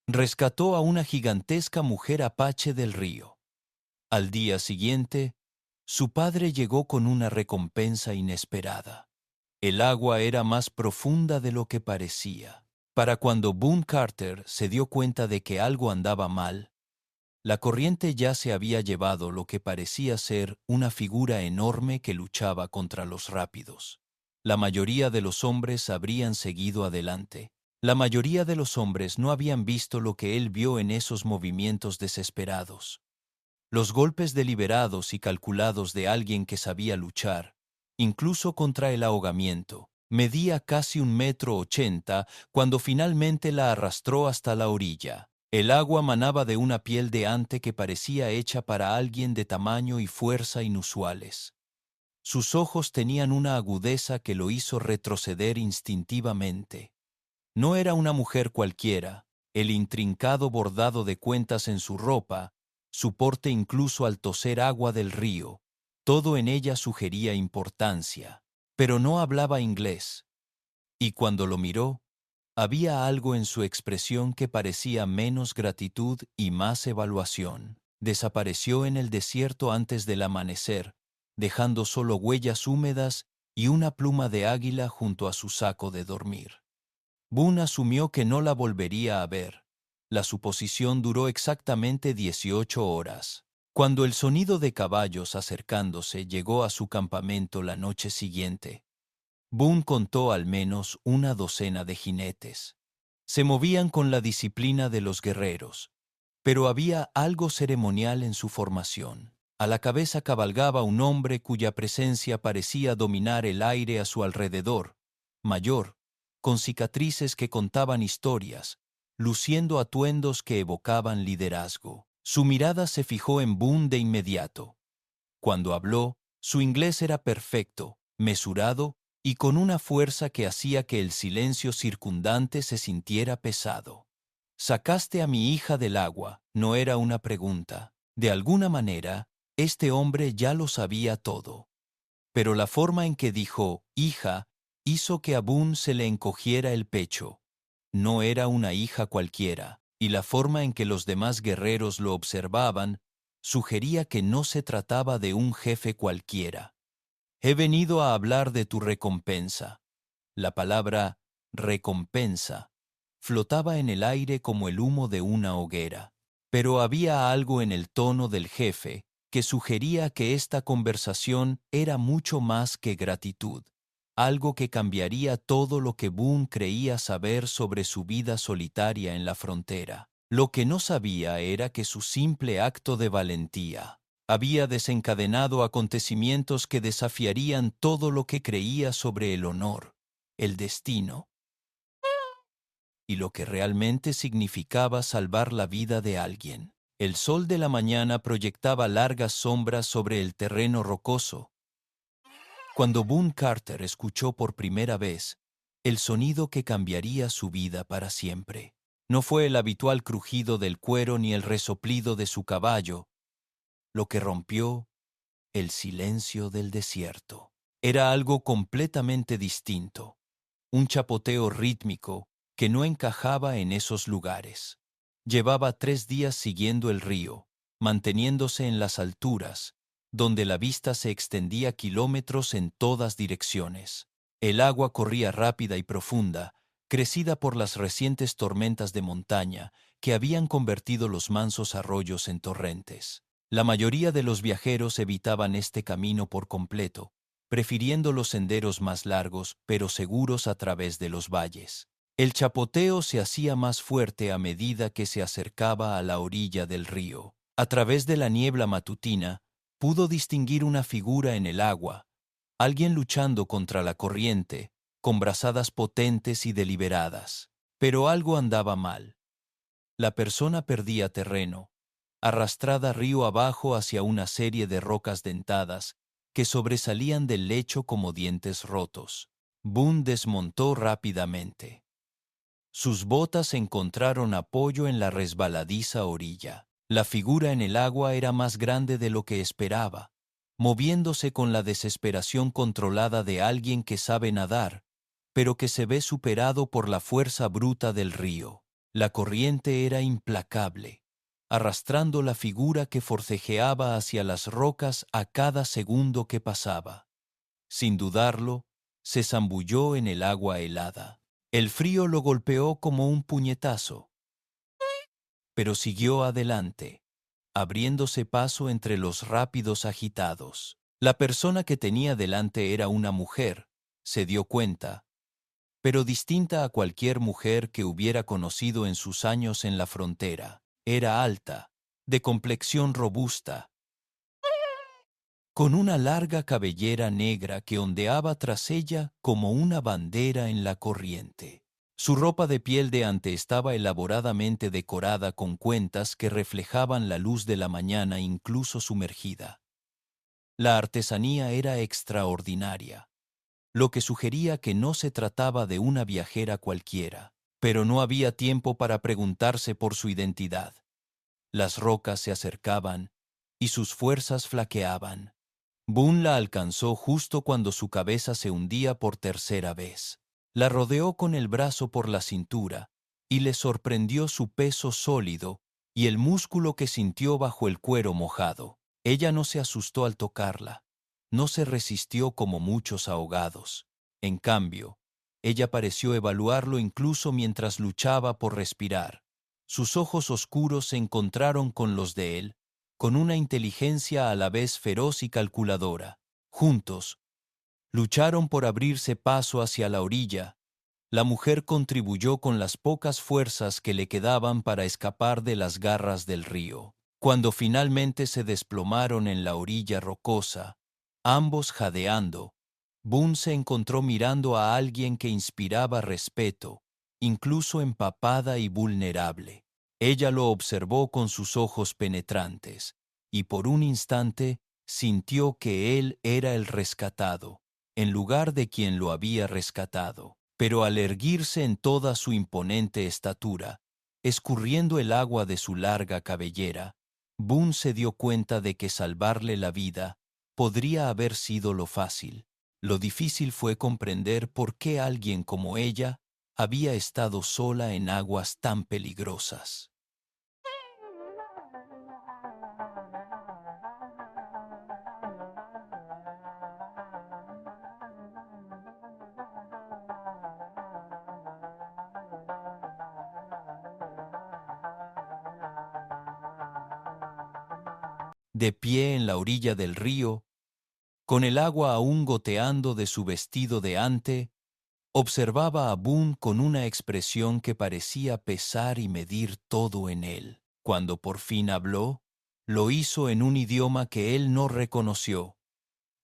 rescató a una gigantesca mujer apache del río. Al día siguiente, su padre llegó con una recompensa inesperada. El agua era más profunda de lo que parecía. Para cuando Boone Carter se dio cuenta de que algo andaba mal, la corriente ya se había llevado lo que parecía ser una figura enorme que luchaba contra los rápidos. La mayoría de los hombres habrían seguido adelante. La mayoría de los hombres no habían visto lo que él vio en esos movimientos desesperados. Los golpes deliberados y calculados de alguien que sabía luchar, incluso contra el ahogamiento. Medía casi 1,80 m cuando finalmente la arrastró hasta la orilla. El agua manaba de una piel de ante que parecía hecha para alguien de tamaño y fuerza inusuales. Sus ojos tenían una agudeza que lo hizo retroceder instintivamente. No era una mujer cualquiera. El intrincado bordado de cuentas en su ropa, su porte incluso al toser agua del río, todo en ella sugería importancia. Pero no hablaba inglés. Y cuando lo miró, había algo en su expresión que parecía menos gratitud y más evaluación. Desapareció en el desierto antes del amanecer, dejando solo huellas húmedas y una pluma de águila junto a su saco de dormir. Boone asumió que no la volvería a ver. La suposición duró exactamente 18 horas. Cuando el sonido de caballos acercándose llegó a su campamento la noche siguiente, Boone contó al menos una docena de jinetes. Se movían con la disciplina de los guerreros, pero había algo ceremonial en su formación. A la cabeza cabalgaba un hombre cuya presencia parecía dominar el aire a su alrededor, mayor, con cicatrices que contaban historias, luciendo atuendos que evocaban liderazgo. Su mirada se fijó en Boone de inmediato. Cuando habló, su inglés era perfecto, mesurado y con una fuerza que hacía que el silencio circundante se sintiera pesado. «Sacaste a mi hija del agua», no era una pregunta. De alguna manera, este hombre ya lo sabía todo. Pero la forma en que dijo «hija» hizo que a Boone se le encogiera el pecho. No era una hija cualquiera, y la forma en que los demás guerreros lo observaban sugería que no se trataba de un jefe cualquiera. «He venido a hablar de tu recompensa». La palabra recompensa flotaba en el aire como el humo de una hoguera. Pero había algo en el tono del jefe que sugería que esta conversación era mucho más que gratitud, algo que cambiaría todo lo que Boone creía saber sobre su vida solitaria en la frontera. Lo que no sabía era que su simple acto de valentía había desencadenado acontecimientos que desafiarían todo lo que creía sobre el honor, el destino y lo que realmente significaba salvar la vida de alguien. El sol de la mañana proyectaba largas sombras sobre el terreno rocoso. Cuando Boone Carter escuchó por primera vez el sonido que cambiaría su vida para siempre, no fue el habitual crujido del cuero ni el resoplido de su caballo, lo que rompió el silencio del desierto. Era algo completamente distinto, un chapoteo rítmico que no encajaba en esos lugares. Llevaba 3 días siguiendo el río, manteniéndose en las alturas, donde la vista se extendía kilómetros en todas direcciones. El agua corría rápida y profunda, crecida por las recientes tormentas de montaña que habían convertido los mansos arroyos en torrentes. La mayoría de los viajeros evitaban este camino por completo, prefiriendo los senderos más largos pero seguros a través de los valles. El chapoteo se hacía más fuerte a medida que se acercaba a la orilla del río. A través de la niebla matutina, pudo distinguir una figura en el agua, alguien luchando contra la corriente, con brazadas potentes y deliberadas. Pero algo andaba mal. La persona perdía terreno, arrastrada río abajo hacia una serie de rocas dentadas que sobresalían del lecho como dientes rotos. Boone desmontó rápidamente. Sus botas encontraron apoyo en la resbaladiza orilla. La figura en el agua era más grande de lo que esperaba, moviéndose con la desesperación controlada de alguien que sabe nadar, pero que se ve superado por la fuerza bruta del río. La corriente era implacable, arrastrando la figura que forcejeaba hacia las rocas a cada segundo que pasaba. Sin dudarlo, se zambulló en el agua helada. El frío lo golpeó como un puñetazo, pero siguió adelante, abriéndose paso entre los rápidos agitados. La persona que tenía delante era una mujer, se dio cuenta, pero distinta a cualquier mujer que hubiera conocido en sus años en la frontera. Era alta, de complexión robusta, con una larga cabellera negra que ondeaba tras ella como una bandera en la corriente. Su ropa de piel de ante estaba elaboradamente decorada con cuentas que reflejaban la luz de la mañana incluso sumergida. La artesanía era extraordinaria, lo que sugería que no se trataba de una viajera cualquiera, pero no había tiempo para preguntarse por su identidad. Las rocas se acercaban y sus fuerzas flaqueaban. Boone la alcanzó justo cuando su cabeza se hundía por tercera vez. La rodeó con el brazo por la cintura y le sorprendió su peso sólido y el músculo que sintió bajo el cuero mojado. Ella no se asustó al tocarla, no se resistió como muchos ahogados. En cambio, ella pareció evaluarlo incluso mientras luchaba por respirar. Sus ojos oscuros se encontraron con los de él, con una inteligencia a la vez feroz y calculadora. Juntos, lucharon por abrirse paso hacia la orilla. La mujer contribuyó con las pocas fuerzas que le quedaban para escapar de las garras del río. Cuando finalmente se desplomaron en la orilla rocosa, ambos jadeando, Boone se encontró mirando a alguien que inspiraba respeto, incluso empapada y vulnerable. Ella lo observó con sus ojos penetrantes, y por un instante sintió que él era el rescatado, en lugar de quien lo había rescatado. Pero al erguirse en toda su imponente estatura, escurriendo el agua de su larga cabellera, Boone se dio cuenta de que salvarle la vida podría haber sido lo fácil. Lo difícil fue comprender por qué alguien como ella había estado sola en aguas tan peligrosas. De pie en la orilla del río, con el agua aún goteando de su vestido de ante, observaba a Boone con una expresión que parecía pesar y medir todo en él. Cuando por fin habló, lo hizo en un idioma que él no reconoció.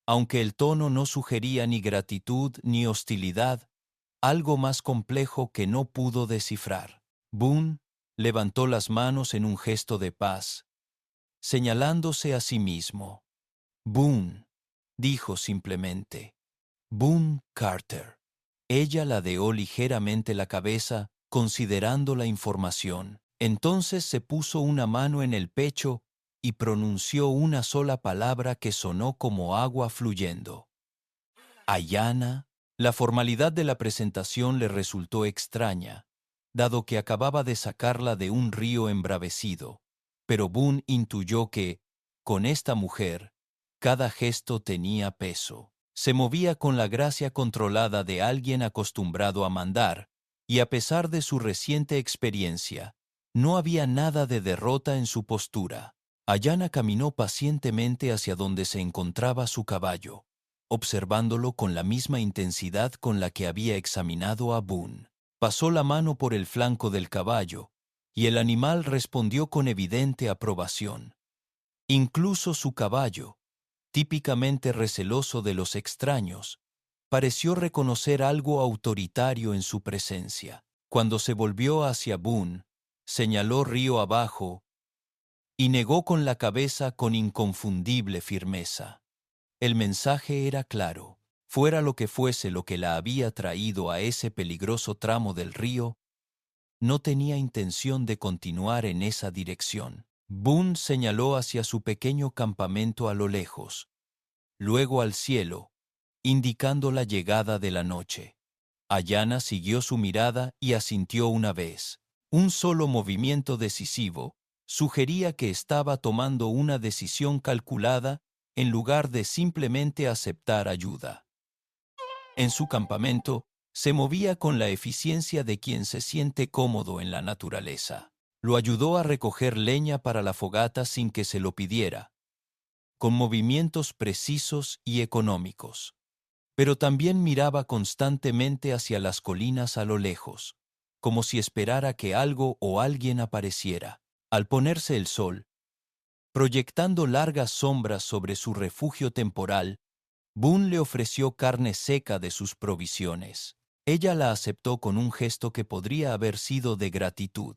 Aunque el tono no sugería ni gratitud ni hostilidad, algo más complejo que no pudo descifrar. Boone levantó las manos en un gesto de paz, señalándose a sí mismo. Boone, dijo simplemente. Boone Carter. Ella ladeó ligeramente la cabeza, considerando la información. Entonces se puso una mano en el pecho y pronunció una sola palabra que sonó como agua fluyendo. Ayanna. La formalidad de la presentación le resultó extraña, dado que acababa de sacarla de un río embravecido, pero Boone intuyó que, con esta mujer, cada gesto tenía peso. Se movía con la gracia controlada de alguien acostumbrado a mandar, y a pesar de su reciente experiencia, no había nada de derrota en su postura. Ayanna caminó pacientemente hacia donde se encontraba su caballo, observándolo con la misma intensidad con la que había examinado a Boone. Pasó la mano por el flanco del caballo, y el animal respondió con evidente aprobación. Incluso su caballo, típicamente receloso de los extraños, pareció reconocer algo autoritario en su presencia. Cuando se volvió hacia Boone, señaló río abajo y negó con la cabeza con inconfundible firmeza. El mensaje era claro. Fuera lo que fuese lo que la había traído a ese peligroso tramo del río, no tenía intención de continuar en esa dirección. Boone señaló hacia su pequeño campamento a lo lejos, luego al cielo, indicando la llegada de la noche. Ayanna siguió su mirada y asintió una vez. Un solo movimiento decisivo sugería que estaba tomando una decisión calculada en lugar de simplemente aceptar ayuda. En su campamento, se movía con la eficiencia de quien se siente cómodo en la naturaleza. Lo ayudó a recoger leña para la fogata sin que se lo pidiera, con movimientos precisos y económicos. Pero también miraba constantemente hacia las colinas a lo lejos, como si esperara que algo o alguien apareciera. Al ponerse el sol, proyectando largas sombras sobre su refugio temporal, Boone le ofreció carne seca de sus provisiones. Ella la aceptó con un gesto que podría haber sido de gratitud,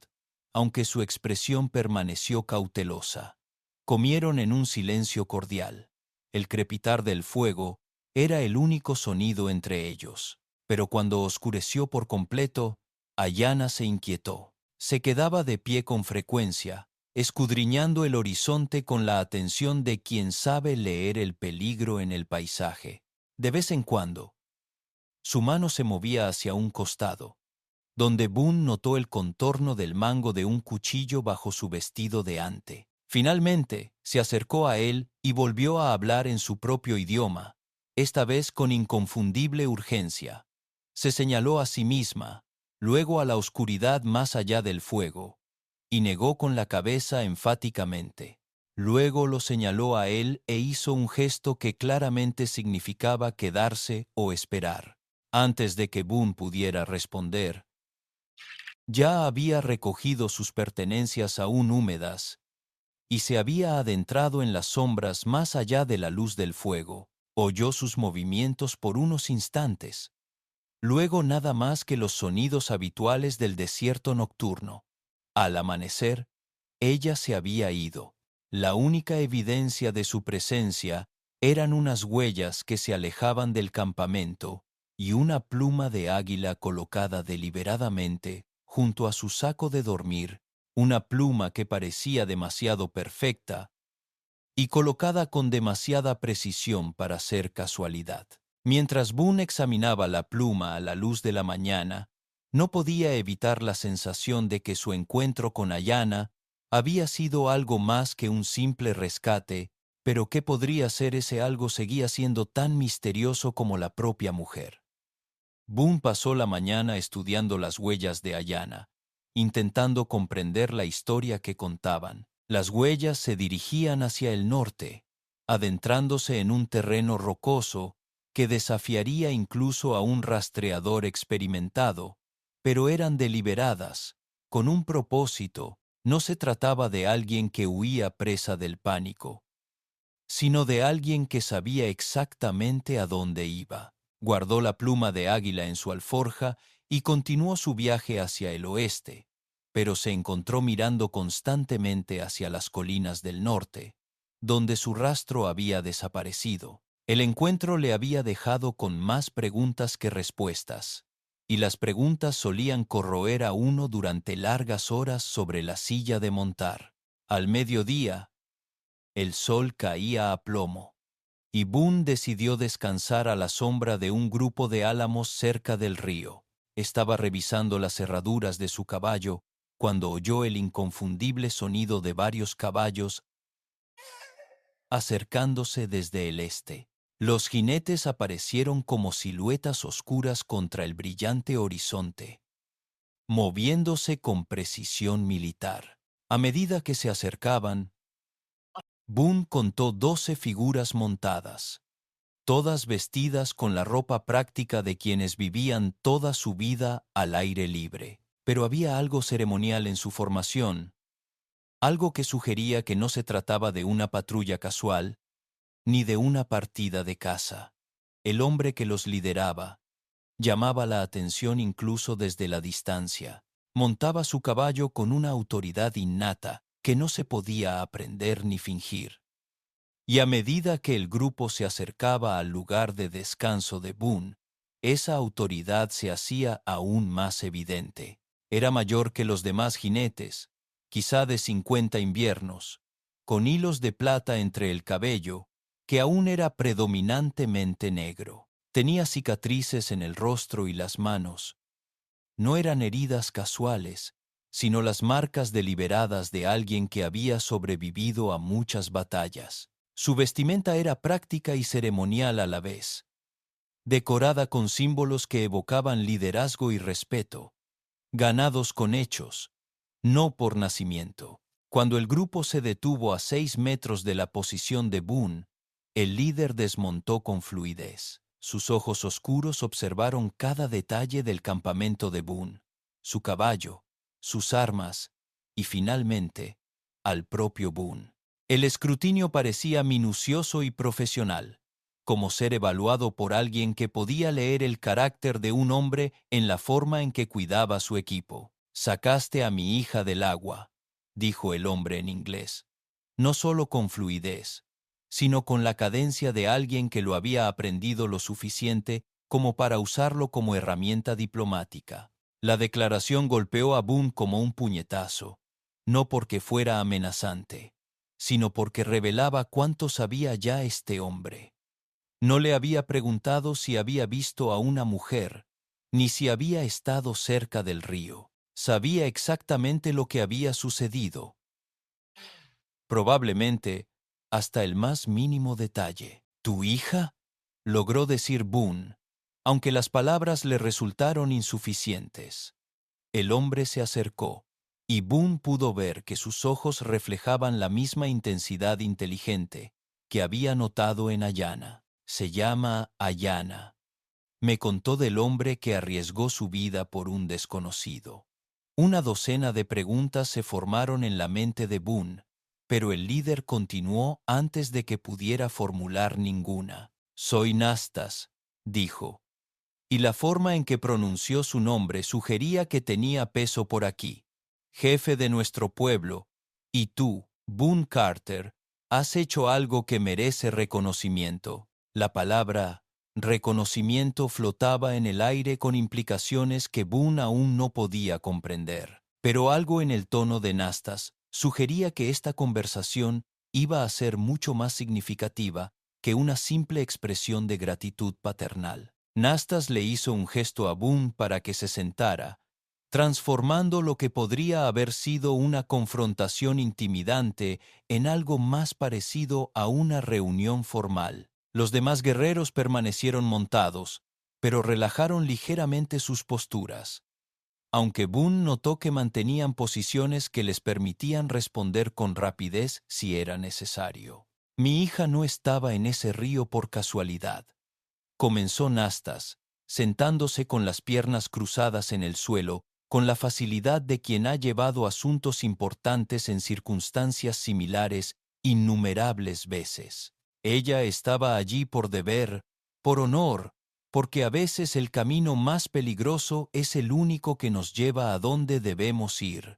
aunque su expresión permaneció cautelosa. Comieron en un silencio cordial. El crepitar del fuego era el único sonido entre ellos. Pero cuando oscureció por completo, Ayanna se inquietó. Se quedaba de pie con frecuencia, escudriñando el horizonte con la atención de quien sabe leer el peligro en el paisaje. De vez en cuando, su mano se movía hacia un costado, donde Boone notó el contorno del mango de un cuchillo bajo su vestido de ante. Finalmente, se acercó a él y volvió a hablar en su propio idioma, esta vez con inconfundible urgencia. Se señaló a sí misma, luego a la oscuridad más allá del fuego, y negó con la cabeza enfáticamente. Luego lo señaló a él e hizo un gesto que claramente significaba quedarse o esperar. Antes de que Boone pudiera responder, ya había recogido sus pertenencias aún húmedas y se había adentrado en las sombras más allá de la luz del fuego. Oyó sus movimientos por unos instantes, luego nada más que los sonidos habituales del desierto nocturno. Al amanecer, ella se había ido. La única evidencia de su presencia eran unas huellas que se alejaban del campamento y una pluma de águila colocada deliberadamente junto a su saco de dormir, una pluma que parecía demasiado perfecta y colocada con demasiada precisión para ser casualidad. Mientras Boone examinaba la pluma a la luz de la mañana, no podía evitar la sensación de que su encuentro con Ayanna había sido algo más que un simple rescate, pero que podría ser ese algo seguía siendo tan misterioso como la propia mujer. Boone pasó la mañana estudiando las huellas de Ayanna, intentando comprender la historia que contaban. Las huellas se dirigían hacia el norte, adentrándose en un terreno rocoso que desafiaría incluso a un rastreador experimentado, pero eran deliberadas, con un propósito. No se trataba de alguien que huía presa del pánico, sino de alguien que sabía exactamente a dónde iba. Guardó la pluma de águila en su alforja y continuó su viaje hacia el oeste, pero se encontró mirando constantemente hacia las colinas del norte, donde su rastro había desaparecido. El encuentro le había dejado con más preguntas que respuestas, y las preguntas solían corroer a uno durante largas horas sobre la silla de montar. Al mediodía, el sol caía a plomo, y Boone decidió descansar a la sombra de un grupo de álamos cerca del río. Estaba revisando las herraduras de su caballo cuando oyó el inconfundible sonido de varios caballos acercándose desde el este. Los jinetes aparecieron como siluetas oscuras contra el brillante horizonte, moviéndose con precisión militar. A medida que se acercaban, Boone contó 12 figuras montadas, todas vestidas con la ropa práctica de quienes vivían toda su vida al aire libre. Pero había algo ceremonial en su formación, algo que sugería que no se trataba de una patrulla casual, ni de una partida de caza. El hombre que los lideraba llamaba la atención incluso desde la distancia. Montaba su caballo con una autoridad innata que no se podía aprender ni fingir. Y a medida que el grupo se acercaba al lugar de descanso de Boone, esa autoridad se hacía aún más evidente. Era mayor que los demás jinetes, quizá de 50 inviernos, con hilos de plata entre el cabello, que aún era predominantemente negro. Tenía cicatrices en el rostro y las manos. No eran heridas casuales, sino las marcas deliberadas de alguien que había sobrevivido a muchas batallas. Su vestimenta era práctica y ceremonial a la vez, decorada con símbolos que evocaban liderazgo y respeto, ganados con hechos, no por nacimiento. Cuando el grupo se detuvo a 6 metros de la posición de Boone, el líder desmontó con fluidez. Sus ojos oscuros observaron cada detalle del campamento de Boone, su caballo, sus armas y, finalmente, al propio Boone. El escrutinio parecía minucioso y profesional, como ser evaluado por alguien que podía leer el carácter de un hombre en la forma en que cuidaba su equipo. «Sacaste a mi hija del agua», dijo el hombre en inglés, no solo con fluidez, sino con la cadencia de alguien que lo había aprendido lo suficiente como para usarlo como herramienta diplomática. La declaración golpeó a Boone como un puñetazo, no porque fuera amenazante, sino porque revelaba cuánto sabía ya este hombre. No le había preguntado si había visto a una mujer, ni si había estado cerca del río. Sabía exactamente lo que había sucedido, probablemente hasta el más mínimo detalle. ¿Tu hija?, logró decir Boone, aunque las palabras le resultaron insuficientes. El hombre se acercó, y Boone pudo ver que sus ojos reflejaban la misma intensidad inteligente que había notado en Ayanna. Se llama Ayanna. Me contó del hombre que arriesgó su vida por un desconocido. Una docena de preguntas se formaron en la mente de Boone, pero el líder continuó antes de que pudiera formular ninguna. «Soy Nastas», dijo, y la forma en que pronunció su nombre sugería que tenía peso por aquí. «Jefe de nuestro pueblo, y tú, Boone Carter, has hecho algo que merece reconocimiento». La palabra reconocimiento flotaba en el aire con implicaciones que Boone aún no podía comprender. Pero algo en el tono de Nastas sugería que esta conversación iba a ser mucho más significativa que una simple expresión de gratitud paternal. Nastas le hizo un gesto a Boone para que se sentara, transformando lo que podría haber sido una confrontación intimidante en algo más parecido a una reunión formal. Los demás guerreros permanecieron montados, pero relajaron ligeramente sus posturas, aunque Boone notó que mantenían posiciones que les permitían responder con rapidez si era necesario. «Mi hija no estaba en ese río por casualidad», comenzó Nastas, sentándose con las piernas cruzadas en el suelo, con la facilidad de quien ha llevado asuntos importantes en circunstancias similares innumerables veces. Ella estaba allí por deber, por honor, porque a veces el camino más peligroso es el único que nos lleva a donde debemos ir.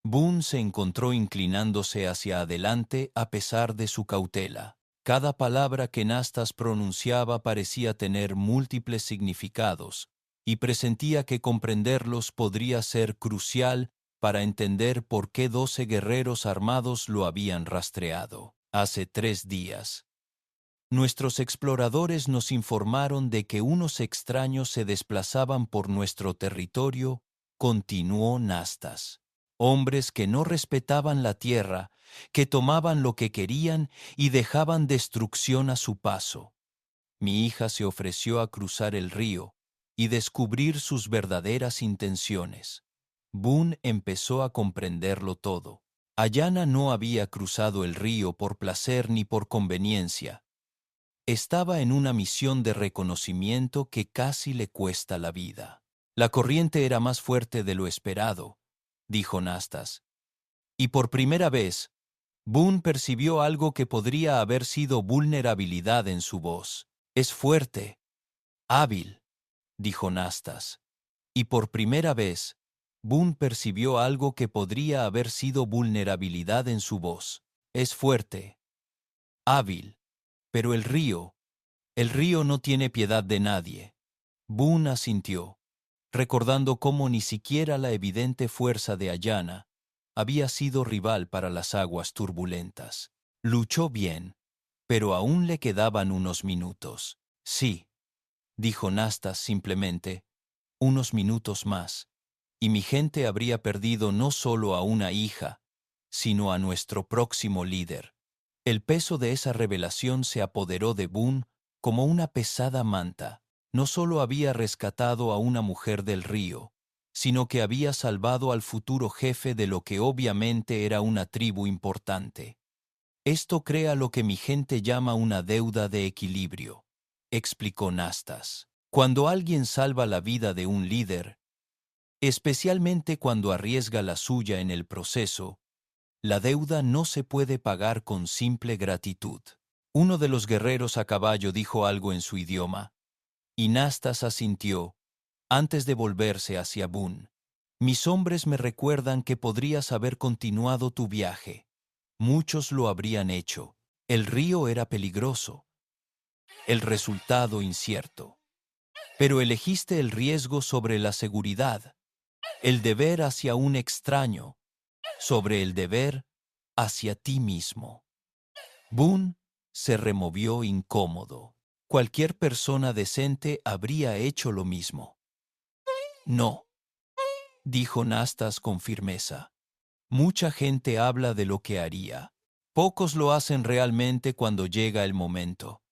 Boone se encontró inclinándose hacia adelante a pesar de su cautela. Cada palabra que Nastas pronunciaba parecía tener múltiples significados, y presentía que comprenderlos podría ser crucial para entender por qué 12 guerreros armados lo habían rastreado. Hace 3 días. Nuestros exploradores nos informaron de que unos extraños se desplazaban por nuestro territorio, continuó Nastas. Hombres que no respetaban la tierra, que tomaban lo que querían y dejaban destrucción a su paso. Mi hija se ofreció a cruzar el río y descubrir sus verdaderas intenciones. Boone empezó a comprenderlo todo. Ayanna no había cruzado el río por placer ni por conveniencia. Estaba en una misión de reconocimiento que casi le cuesta la vida. La corriente era más fuerte de lo esperado, dijo Nastas. Y por primera vez, Boone percibió algo que podría haber sido vulnerabilidad en su voz. «Es fuerte, hábil», dijo Nastas. Y por primera vez, Boone percibió algo que podría haber sido vulnerabilidad en su voz. «Es fuerte, hábil, pero el río no tiene piedad de nadie». Boone asintió, recordando cómo ni siquiera la evidente fuerza de Ayanna había sido rival para las aguas turbulentas. Luchó bien, pero aún le quedaban unos minutos. «Sí», dijo Nastas simplemente, «unos minutos más». y mi gente habría perdido no solo a una hija, sino a nuestro próximo líder. El peso de esa revelación se apoderó de Boone como una pesada manta. No solo había rescatado a una mujer del río, sino que había salvado al futuro jefe de lo que obviamente era una tribu importante. Esto crea lo que mi gente llama una deuda de equilibrio, explicó Nastas. Cuando alguien salva la vida de un líder, especialmente cuando arriesga la suya en el proceso, la deuda no se puede pagar con simple gratitud. Uno de los guerreros a caballo dijo algo en su idioma, y Nastas asintió, antes de volverse hacia Boone. Mis hombres me recuerdan que podrías haber continuado tu viaje. Muchos lo habrían hecho. El río era peligroso, el resultado incierto. Pero elegiste el riesgo sobre la seguridad, el deber hacia un extraño, sobre el deber hacia ti mismo. Boone se removió incómodo. Cualquier persona decente habría hecho lo mismo. No, dijo Nastas con firmeza. Mucha gente habla de lo que haría. Pocos lo hacen realmente cuando llega el momento.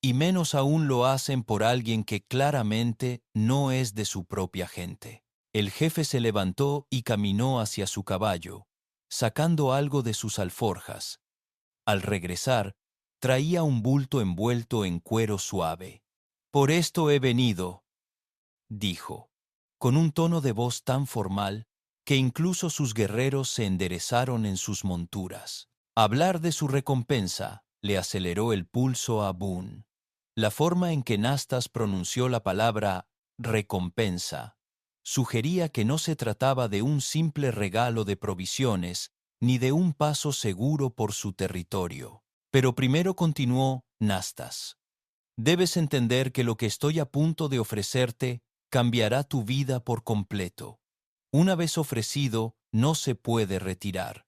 Y menos aún lo hacen por alguien que claramente no es de su propia gente. El jefe se levantó y caminó hacia su caballo, sacando algo de sus alforjas. Al regresar, traía un bulto envuelto en cuero suave. Por esto he venido, dijo, con un tono de voz tan formal que incluso sus guerreros se enderezaron en sus monturas. Hablar de su recompensa le aceleró el pulso a Boone. La forma en que Nastas pronunció la palabra recompensa sugería que no se trataba de un simple regalo de provisiones ni de un paso seguro por su territorio. Pero primero continuó Nastas. Debes entender que lo que estoy a punto de ofrecerte cambiará tu vida por completo. Una vez ofrecido, no se puede retirar.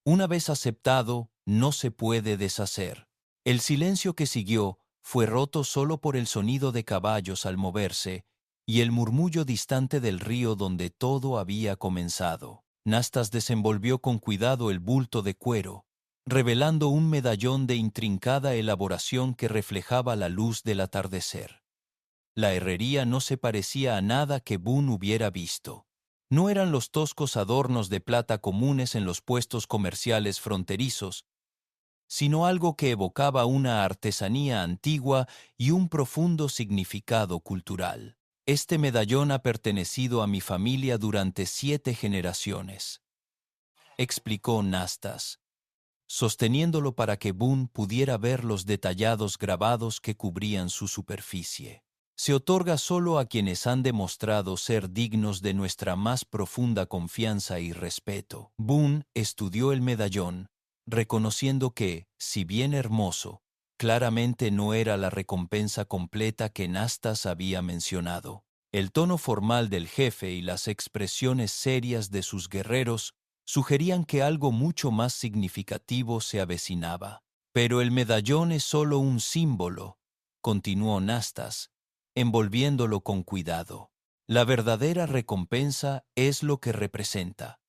Una vez aceptado, no se puede deshacer. El silencio que siguió fue roto solo por el sonido de caballos al moverse y el murmullo distante del río donde todo había comenzado. Nastas desenvolvió con cuidado el bulto de cuero, revelando un medallón de intrincada elaboración que reflejaba la luz del atardecer. La herrería no se parecía a nada que Boone hubiera visto. No eran los toscos adornos de plata comunes en los puestos comerciales fronterizos, sino algo que evocaba una artesanía antigua y un profundo significado cultural. Este medallón ha pertenecido a mi familia durante 7 generaciones, explicó Nastas, sosteniéndolo para que Boone pudiera ver los detallados grabados que cubrían su superficie. Se otorga solo a quienes han demostrado ser dignos de nuestra más profunda confianza y respeto. Boone estudió el medallón, reconociendo que, si bien hermoso, claramente no era la recompensa completa que Nastas había mencionado. El tono formal del jefe y las expresiones serias de sus guerreros sugerían que algo mucho más significativo se avecinaba. Pero el medallón es solo un símbolo, continuó Nastas, envolviéndolo con cuidado. La verdadera recompensa es lo que representa.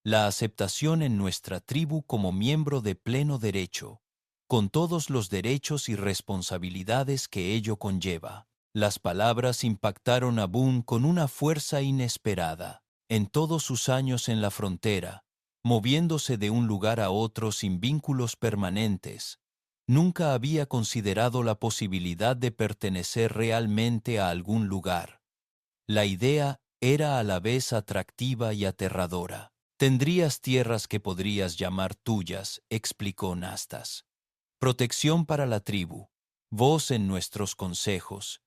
La aceptación en nuestra tribu como miembro de pleno derecho, con todos los derechos y responsabilidades que ello conlleva. Las palabras impactaron a Boone con una fuerza inesperada. En todos sus años en la frontera, moviéndose de un lugar a otro sin vínculos permanentes, nunca había considerado la posibilidad de pertenecer realmente a algún lugar. La idea era a la vez atractiva y aterradora. Tendrías tierras que podrías llamar tuyas, explicó Nastas. Protección para la tribu, voz en nuestros consejos.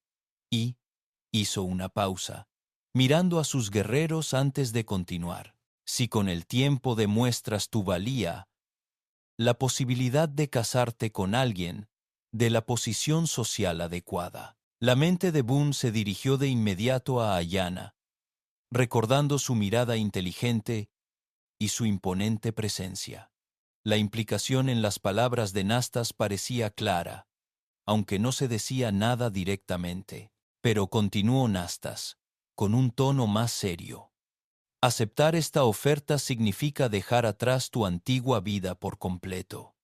Y hizo una pausa, mirando a sus guerreros antes de continuar. Si con el tiempo demuestras tu valía, la posibilidad de casarte con alguien de la posición social adecuada. La mente de Boone se dirigió de inmediato a Ayanna, recordando su mirada inteligente y su imponente presencia. La implicación en las palabras de Nastas parecía clara, aunque no se decía nada directamente. Pero continuó Nastas, con un tono más serio. Aceptar esta oferta significa dejar atrás tu antigua vida por completo.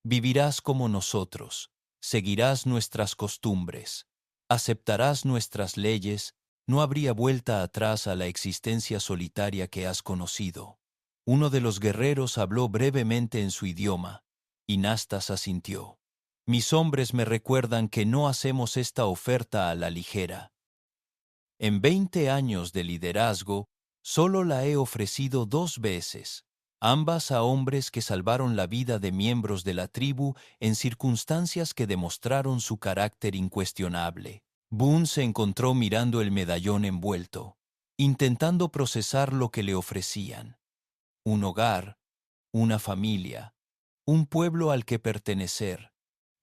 Vivirás como nosotros, seguirás nuestras costumbres, aceptarás nuestras leyes, no habría vuelta atrás a la existencia solitaria que has conocido. Uno de los guerreros habló brevemente en su idioma, y Nastas asintió. Mis hombres me recuerdan que no hacemos esta oferta a la ligera. En 20 años de liderazgo, solo la he ofrecido 2 veces, ambas a hombres que salvaron la vida de miembros de la tribu en circunstancias que demostraron su carácter incuestionable. Boone se encontró mirando el medallón envuelto, intentando procesar lo que le ofrecían. Un hogar, una familia, un pueblo al que pertenecer,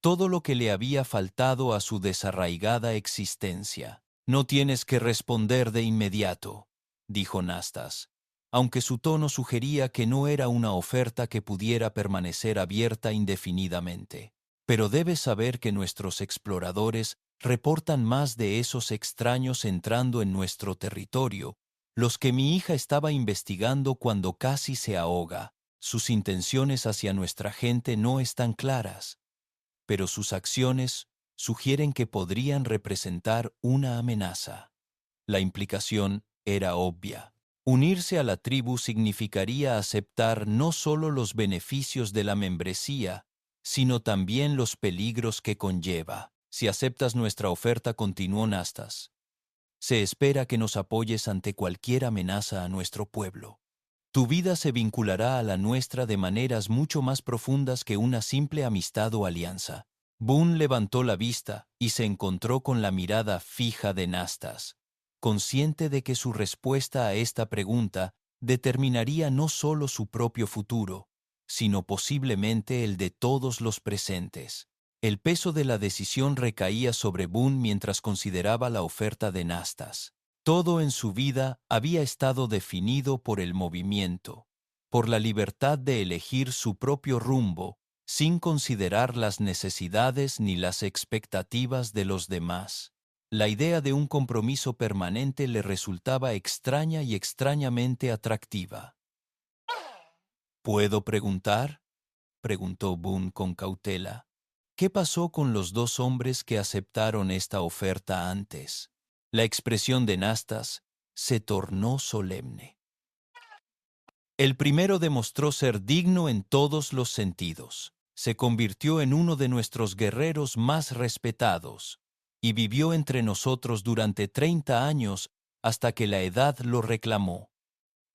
todo lo que le había faltado a su desarraigada existencia. No tienes que responder de inmediato, dijo Nastas, aunque su tono sugería que no era una oferta que pudiera permanecer abierta indefinidamente. Pero debes saber que nuestros exploradores reportan más de esos extraños entrando en nuestro territorio, los que mi hija estaba investigando cuando casi se ahoga. Sus intenciones hacia nuestra gente no están claras, pero sus acciones sugieren que podrían representar una amenaza. La implicación era obvia. Unirse a la tribu significaría aceptar no solo los beneficios de la membresía, sino también los peligros que conlleva. Si aceptas nuestra oferta, continuó Nastas, se espera que nos apoyes ante cualquier amenaza a nuestro pueblo. Tu vida se vinculará a la nuestra de maneras mucho más profundas que una simple amistad o alianza. Boone levantó la vista y se encontró con la mirada fija de Nastas, consciente de que su respuesta a esta pregunta determinaría no solo su propio futuro, sino posiblemente el de todos los presentes. El peso de la decisión recaía sobre Boone mientras consideraba la oferta de Nastas. Todo en su vida había estado definido por el movimiento, por la libertad de elegir su propio rumbo, sin considerar las necesidades ni las expectativas de los demás. La idea de un compromiso permanente le resultaba extraña y extrañamente atractiva. ¿Puedo preguntar?, preguntó Boone con cautela. ¿Qué pasó con los 2 hombres que aceptaron esta oferta antes? La expresión de Nastas se tornó solemne. El primero demostró ser digno en todos los sentidos. Se convirtió en uno de nuestros guerreros más respetados y vivió entre nosotros durante 30 años hasta que la edad lo reclamó.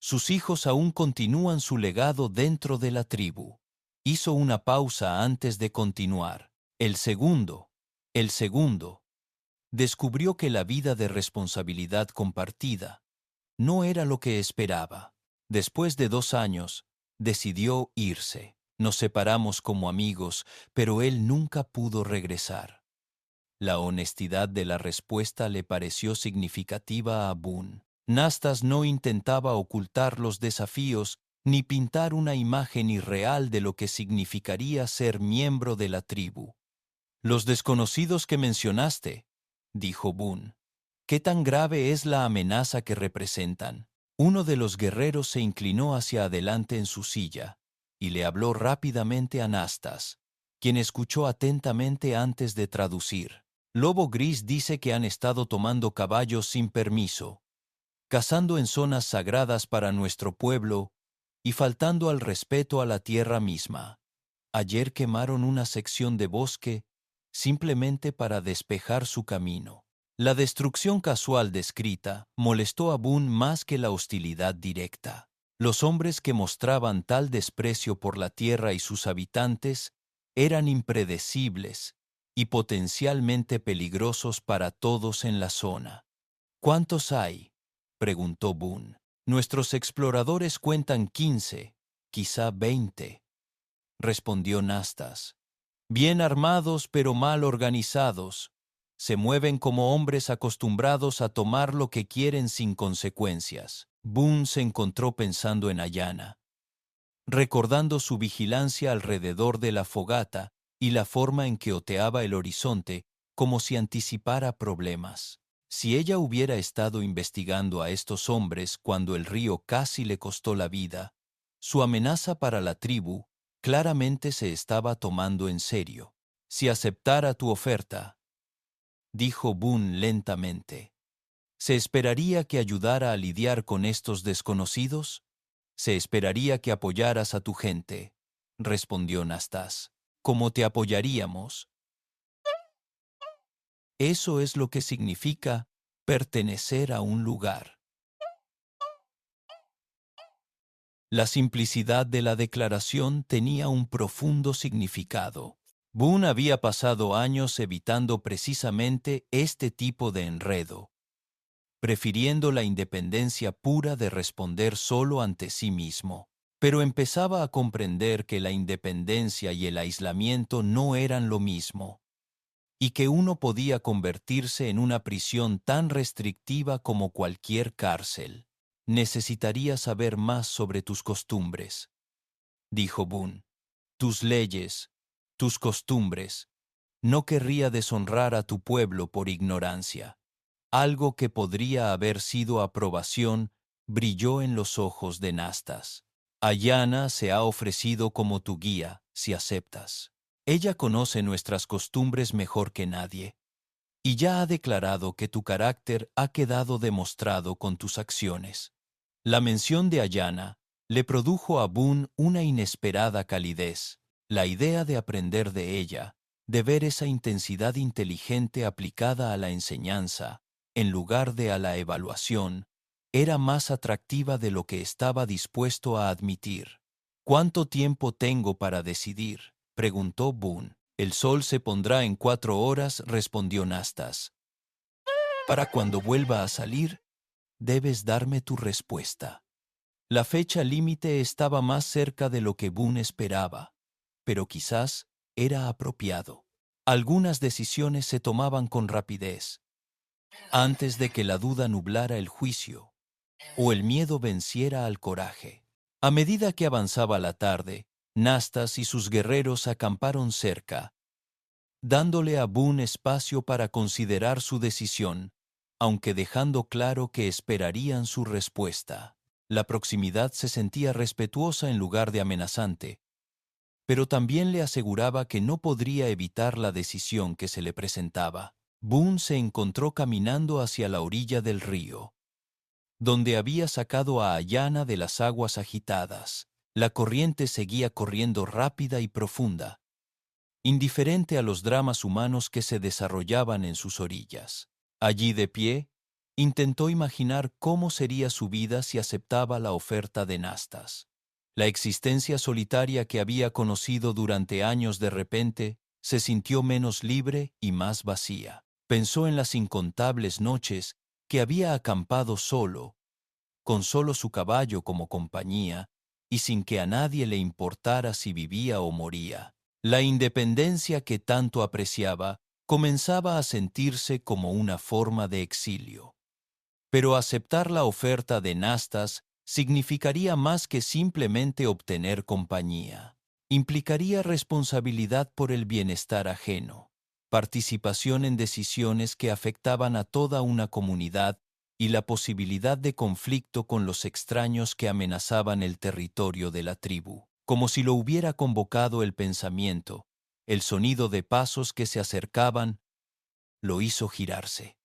Sus hijos aún continúan su legado dentro de la tribu. Hizo una pausa antes de continuar. El segundo, descubrió que la vida de responsabilidad compartida no era lo que esperaba. Después de 2 años, decidió irse. Nos separamos como amigos, pero él nunca pudo regresar. La honestidad de la respuesta le pareció significativa a Boone. Nastas no intentaba ocultar los desafíos ni pintar una imagen irreal de lo que significaría ser miembro de la tribu. Los desconocidos que mencionaste, dijo Boone, ¿qué tan grave es la amenaza que representan? Uno de los guerreros se inclinó hacia adelante en su silla y le habló rápidamente a Nastas, quien escuchó atentamente antes de traducir. Lobo Gris dice que han estado tomando caballos sin permiso, cazando en zonas sagradas para nuestro pueblo y faltando al respeto a la tierra misma. Ayer quemaron una sección de bosque simplemente para despejar su camino. La destrucción casual descrita molestó a Boone más que la hostilidad directa. Los hombres que mostraban tal desprecio por la tierra y sus habitantes eran impredecibles y potencialmente peligrosos para todos en la zona. ¿Cuántos hay?, preguntó Boone. Nuestros exploradores cuentan 15, quizá 20, respondió Nastas. Bien armados pero mal organizados, se mueven como hombres acostumbrados a tomar lo que quieren sin consecuencias. Boone se encontró pensando en Ayana, recordando su vigilancia alrededor de la fogata y la forma en que oteaba el horizonte como si anticipara problemas. Si ella hubiera estado investigando a estos hombres cuando el río casi le costó la vida, su amenaza para la tribu claramente se estaba tomando en serio. Si aceptara tu oferta, dijo Boone lentamente, ¿se esperaría que ayudara a lidiar con estos desconocidos? Se esperaría que apoyaras a tu gente, respondió Nastas. ¿Cómo te apoyaríamos? Eso es lo que significa pertenecer a un lugar. La simplicidad de la declaración tenía un profundo significado. Boone había pasado años evitando precisamente este tipo de enredo, prefiriendo la independencia pura de responder solo ante sí mismo. Pero empezaba a comprender que la independencia y el aislamiento no eran lo mismo, y que uno podía convertirse en una prisión tan restrictiva como cualquier cárcel. Necesitaría saber más sobre tus costumbres, dijo Boone. Tus leyes, tus costumbres. No querría deshonrar a tu pueblo por ignorancia. Algo que podría haber sido aprobación brilló en los ojos de Nastas. Ayana se ha ofrecido como tu guía, si aceptas. Ella conoce nuestras costumbres mejor que nadie, y ya ha declarado que tu carácter ha quedado demostrado con tus acciones. La mención de Ayana le produjo a Boone una inesperada calidez. La idea de aprender de ella, de ver esa intensidad inteligente aplicada a la enseñanza, en lugar de a la evaluación, era más atractiva de lo que estaba dispuesto a admitir. ¿Cuánto tiempo tengo para decidir?, preguntó Boone. El sol se pondrá en 4 horas, respondió Nastas. Para cuando vuelva a salir, debes darme tu respuesta. La fecha límite estaba más cerca de lo que Boone esperaba, pero quizás era apropiado. Algunas decisiones se tomaban con rapidez, antes de que la duda nublara el juicio o el miedo venciera al coraje. A medida que avanzaba la tarde, Nastas y sus guerreros acamparon cerca, dándole a Boone espacio para considerar su decisión, aunque dejando claro que esperarían su respuesta. La proximidad se sentía respetuosa en lugar de amenazante, pero también le aseguraba que no podría evitar la decisión que se le presentaba. Boone se encontró caminando hacia la orilla del río, donde había sacado a Ayana de las aguas agitadas. La corriente seguía corriendo rápida y profunda, indiferente a los dramas humanos que se desarrollaban en sus orillas. Allí de pie, intentó imaginar cómo sería su vida si aceptaba la oferta de Nastas. La existencia solitaria que había conocido durante años de repente se sintió menos libre y más vacía. Pensó en las incontables noches que había acampado solo, con solo su caballo como compañía, y sin que a nadie le importara si vivía o moría. La independencia que tanto apreciaba comenzaba a sentirse como una forma de exilio. Pero aceptar la oferta de Nastas significaría más que simplemente obtener compañía. Implicaría responsabilidad por el bienestar ajeno, participación en decisiones que afectaban a toda una comunidad y la posibilidad de conflicto con los extraños que amenazaban el territorio de la tribu. Como si lo hubiera convocado el pensamiento, el sonido de pasos que se acercaban lo hizo girarse.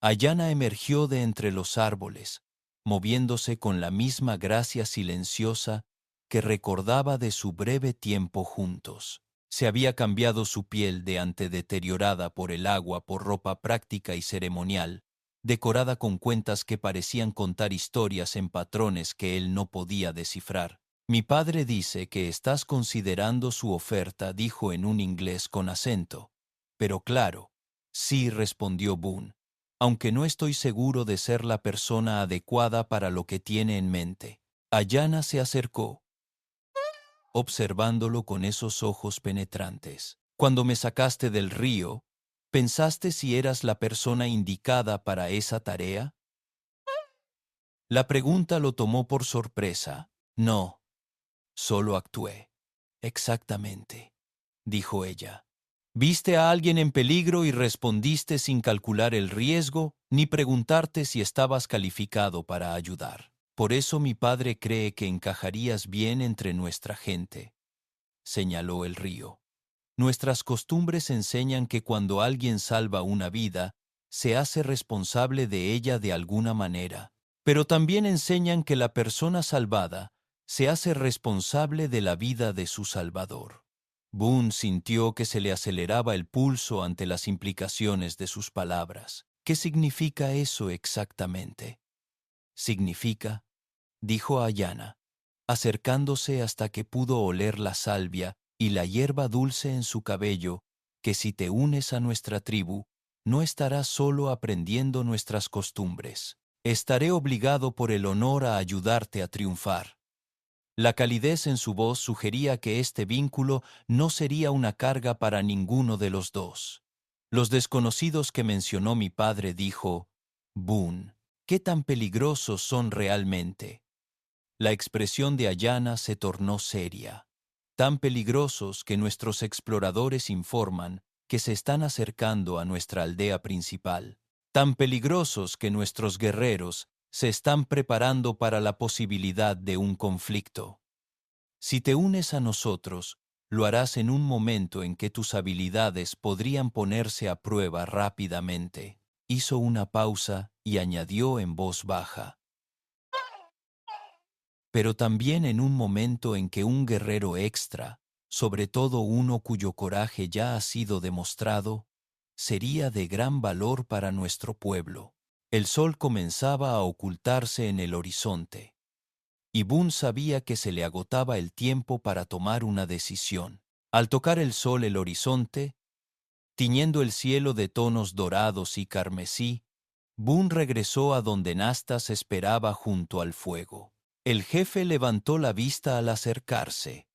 Ayana emergió de entre los árboles, moviéndose con la misma gracia silenciosa que recordaba de su breve tiempo juntos. Se había cambiado su piel de ante deteriorada por el agua por ropa práctica y ceremonial, decorada con cuentas que parecían contar historias en patrones que él no podía descifrar. Mi padre dice que estás considerando su oferta, dijo en un inglés con acento. Pero claro, sí, respondió Boone, aunque no estoy seguro de ser la persona adecuada para lo que tiene en mente. Ayana se acercó, observándolo con esos ojos penetrantes. Cuando me sacaste del río, ¿pensaste si eras la persona indicada para esa tarea? La pregunta lo tomó por sorpresa. No, solo actué. Exactamente, dijo ella. Viste a alguien en peligro y respondiste sin calcular el riesgo ni preguntarte si estabas calificado para ayudar. Por eso mi padre cree que encajarías bien entre nuestra gente, señaló el río. Nuestras costumbres enseñan que cuando alguien salva una vida, se hace responsable de ella de alguna manera, pero también enseñan que la persona salvada se hace responsable de la vida de su salvador. Boone sintió que se le aceleraba el pulso ante las implicaciones de sus palabras. ¿Qué significa eso exactamente? Significa, dijo Ayanna, acercándose hasta que pudo oler la salvia y la hierba dulce en su cabello, que si te unes a nuestra tribu, no estarás solo aprendiendo nuestras costumbres. Estaré obligado por el honor a ayudarte a triunfar. La calidez en su voz sugería que este vínculo no sería una carga para ninguno de los dos. Los desconocidos que mencionó mi padre dijo, Boone, ¿qué tan peligrosos son realmente? La expresión de Ayanna se tornó seria. Tan peligrosos que nuestros exploradores informan que se están acercando a nuestra aldea principal. Tan peligrosos que nuestros guerreros se están preparando para la posibilidad de un conflicto. Si te unes a nosotros, lo harás en un momento en que tus habilidades podrían ponerse a prueba rápidamente. Hizo una pausa y añadió en voz baja, pero también en un momento en que un guerrero extra, sobre todo uno cuyo coraje ya ha sido demostrado, sería de gran valor para nuestro pueblo. El sol comenzaba a ocultarse en el horizonte, y Boone sabía que se le agotaba el tiempo para tomar una decisión. Al tocar el sol el horizonte, tiñendo el cielo de tonos dorados y carmesí, Boone regresó a donde Nastas esperaba junto al fuego. El jefe levantó la vista al acercarse.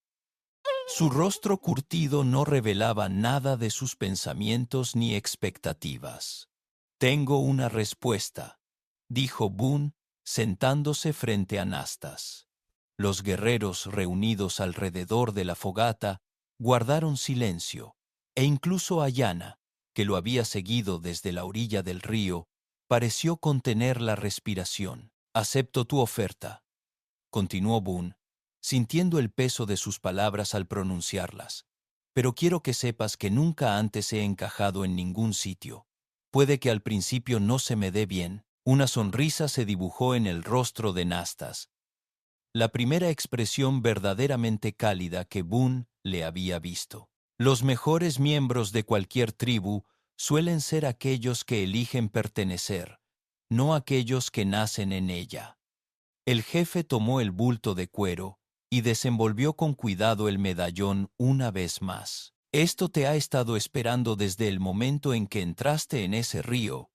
Su rostro curtido no revelaba nada de sus pensamientos ni expectativas. Tengo una respuesta, dijo Boone, sentándose frente a Nastas. Los guerreros reunidos alrededor de la fogata guardaron silencio, e incluso Ayanna, que lo había seguido desde la orilla del río, pareció contener la respiración. Acepto tu oferta, continuó Boone, sintiendo el peso de sus palabras al pronunciarlas. Pero quiero que sepas que nunca antes he encajado en ningún sitio. Puede que al principio no se me dé bien. Una sonrisa se dibujó en el rostro de Nastas, la primera expresión verdaderamente cálida que Boone le había visto. Los mejores miembros de cualquier tribu suelen ser aquellos que eligen pertenecer, no aquellos que nacen en ella. El jefe tomó el bulto de cuero y desenvolvió con cuidado el medallón una vez más. Esto te ha estado esperando desde el momento en que entraste en ese río,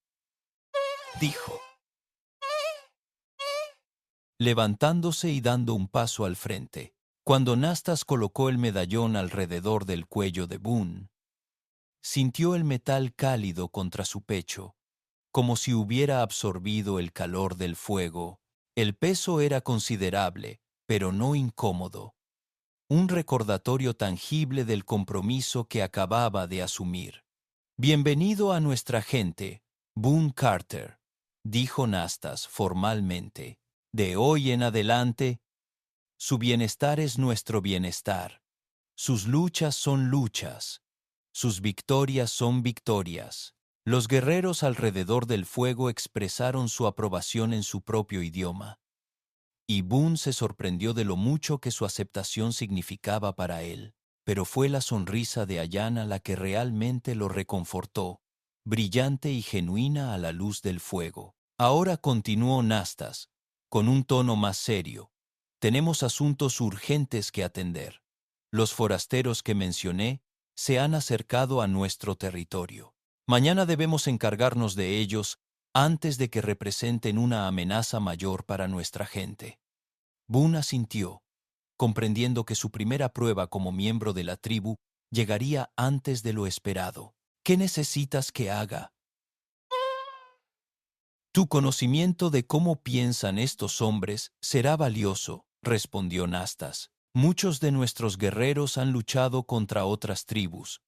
dijo, levantándose y dando un paso al frente. Cuando Nastas colocó el medallón alrededor del cuello de Boone, sintió el metal cálido contra su pecho, como si hubiera absorbido el calor del fuego. El peso era considerable, pero no incómodo. Un recordatorio tangible del compromiso que acababa de asumir. Bienvenido a nuestra gente, Boone Carter, dijo Nastas formalmente. De hoy en adelante, su bienestar es nuestro bienestar. Sus luchas son luchas. Sus victorias son victorias. Los guerreros alrededor del fuego expresaron su aprobación en su propio idioma, y Boone se sorprendió de lo mucho que su aceptación significaba para él. Pero fue la sonrisa de Ayanna la que realmente lo reconfortó, brillante y genuina a la luz del fuego. Ahora continuó Nastas, con un tono más serio. Tenemos asuntos urgentes que atender. Los forasteros que mencioné se han acercado a nuestro territorio. Mañana debemos encargarnos de ellos antes de que representen una amenaza mayor para nuestra gente. Boone asintió, comprendiendo que su primera prueba como miembro de la tribu llegaría antes de lo esperado. ¿Qué necesitas que haga? Tu conocimiento de cómo piensan estos hombres será valioso, respondió Nastas. Muchos de nuestros guerreros han luchado contra otras tribus,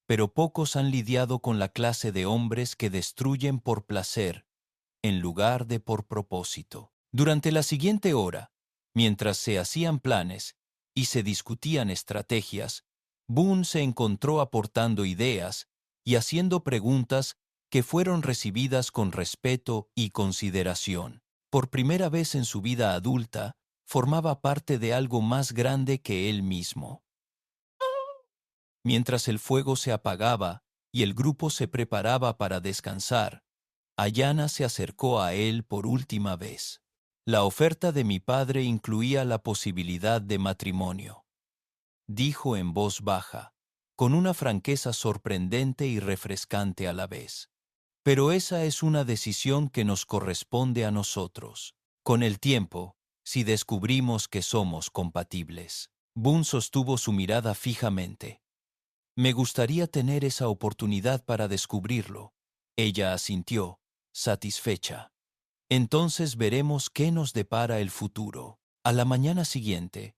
pero pocos han lidiado con la clase de hombres que destruyen por placer, en lugar de por propósito. Durante la siguiente hora, mientras se hacían planes y se discutían estrategias, Boone se encontró aportando ideas y haciendo preguntas que fueron recibidas con respeto y consideración. Por primera vez en su vida adulta, formaba parte de algo más grande que él mismo. Mientras el fuego se apagaba y el grupo se preparaba para descansar, Ayanna se acercó a él por última vez. La oferta de mi padre incluía la posibilidad de matrimonio, dijo en voz baja, con una franqueza sorprendente y refrescante a la vez. Pero esa es una decisión que nos corresponde a nosotros. Con el tiempo, si descubrimos que somos compatibles. Boone sostuvo su mirada fijamente. Me gustaría tener esa oportunidad para descubrirlo. Ella asintió, satisfecha. Entonces veremos qué nos depara el futuro. A la mañana siguiente,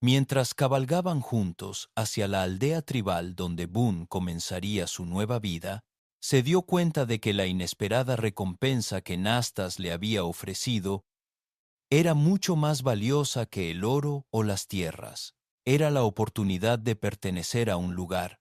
mientras cabalgaban juntos hacia la aldea tribal donde Boone comenzaría su nueva vida, se dio cuenta de que la inesperada recompensa que Nastas le había ofrecido era mucho más valiosa que el oro o las tierras. Era la oportunidad de pertenecer a un lugar,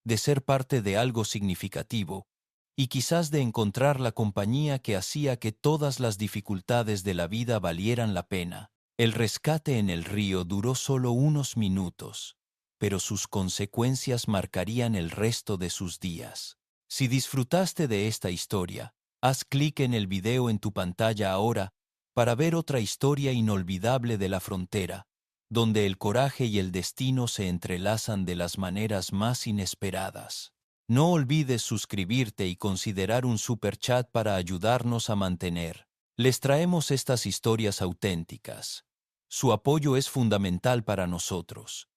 de ser parte de algo significativo, y quizás de encontrar la compañía que hacía que todas las dificultades de la vida valieran la pena. El rescate en el río duró solo unos minutos, pero sus consecuencias marcarían el resto de sus días. Si disfrutaste de esta historia, haz clic en el video en tu pantalla ahora para ver otra historia inolvidable de la frontera, donde el coraje y el destino se entrelazan de las maneras más inesperadas. No olvides suscribirte y considerar un super chat para ayudarnos a mantener. Les traemos estas historias auténticas. Su apoyo es fundamental para nosotros.